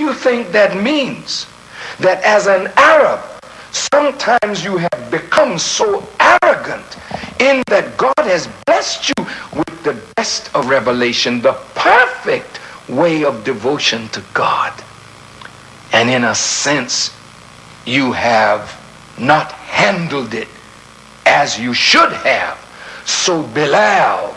you think that means? That as an Arab, sometimes you have become so arrogant in that God has blessed you with the best of revelation, the perfect way of devotion to God. And in a sense, you have not handled it as you should have. So Bilal,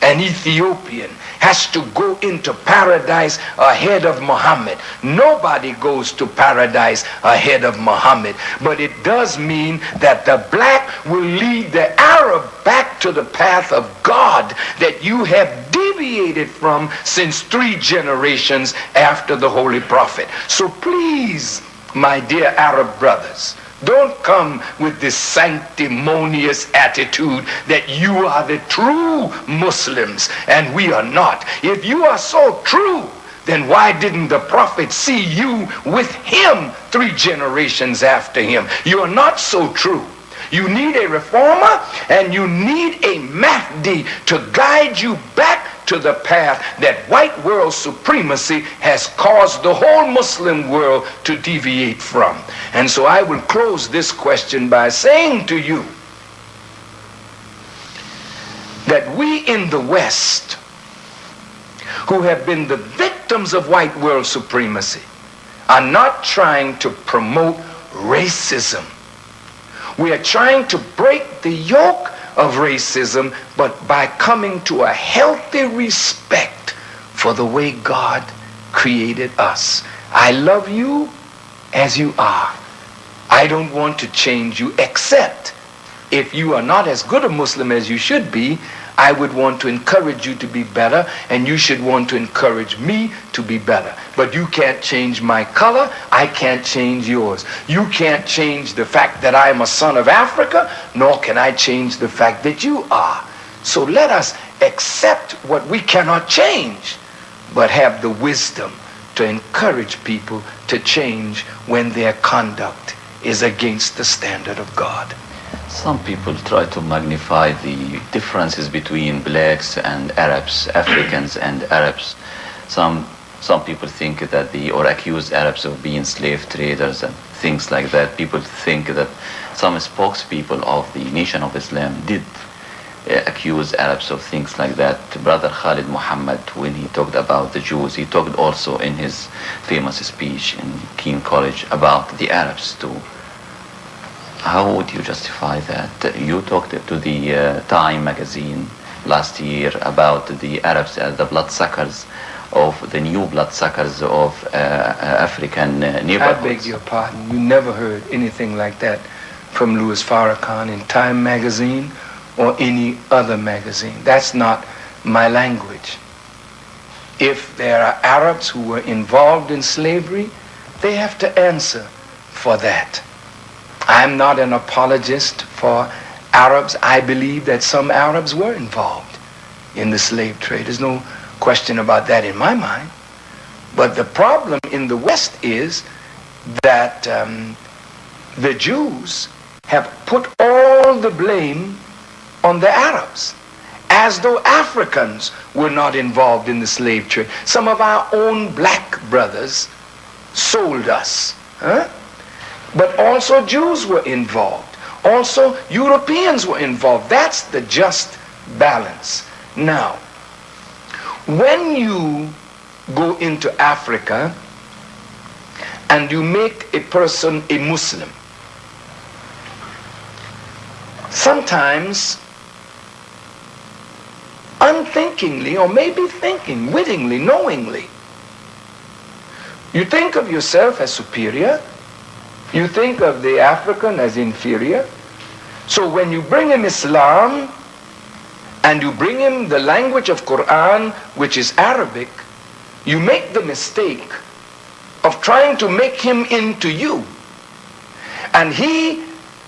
an Ethiopian, has to go into paradise ahead of Muhammad. Nobody goes to paradise ahead of Muhammad. But it does mean that the black will lead the Arab back to the path of God that you have deviated from since 3 generations after the Holy Prophet. So please, my dear Arab brothers, don't come with this sanctimonious attitude that you are the true Muslims and we are not. If you are so true, then why didn't the Prophet see you with him 3 generations after him? You are not so true. You need a reformer and you need a Mahdi to guide you back to the path that white world supremacy has caused the whole Muslim world to deviate from. And so I will close this question by saying to you that we in the West, who have been the victims of white world supremacy, are not trying to promote racism. We are trying to break the yoke of racism, but by coming to a healthy respect for the way God created us. I love you as you are. I don't want to change you, except if you are not as good a Muslim as you should be. I would want to encourage you to be better, and you should want to encourage me to be better. But you can't change my color. I can't change yours. You can't change the fact that I am a son of Africa, nor can I change the fact that you are. So let us accept what we cannot change, but have the wisdom to encourage people to change when their conduct is against the standard of God. Some people try to magnify the differences between blacks and Arabs, Africans and Arabs. Some people think that or accuse Arabs of being slave traders and things like that. People think that some spokespeople of the Nation of Islam did accuse Arabs of things like that. Brother Khalid Muhammad, when he talked about the Jews, he talked also in his famous speech in King College about the Arabs too. How would you justify that? You talked to the Time magazine last year about the Arabs as the bloodsuckers of the new bloodsuckers of African neighborhoods. I beg your pardon. You never heard anything like that from Louis Farrakhan in Time magazine or any other magazine. That's not my language. If there are Arabs who were involved in slavery, they have to answer for that. I'm not an apologist for Arabs. I believe that some Arabs were involved in the slave trade. There's no question about that in my mind. But the problem in the West is that the Jews have put all the blame on the Arabs, as though Africans were not involved in the slave trade. Some of our own black brothers sold us. But also Jews were involved. Also Europeans were involved. That's the just balance. Now, when you go into Africa and you make a person a Muslim, sometimes unthinkingly, or maybe thinking, wittingly, knowingly, you think of yourself as superior. You think of the African as inferior. So when you bring him Islam and you bring him the language of Qur'an, which is Arabic, you make the mistake of trying to make him into you. And he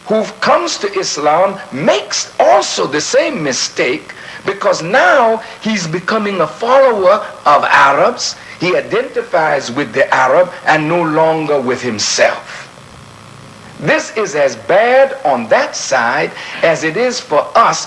who comes to Islam makes also the same mistake, because now he's becoming a follower of Arabs. He identifies with the Arab and no longer with himself. This is as bad on that side as it is for us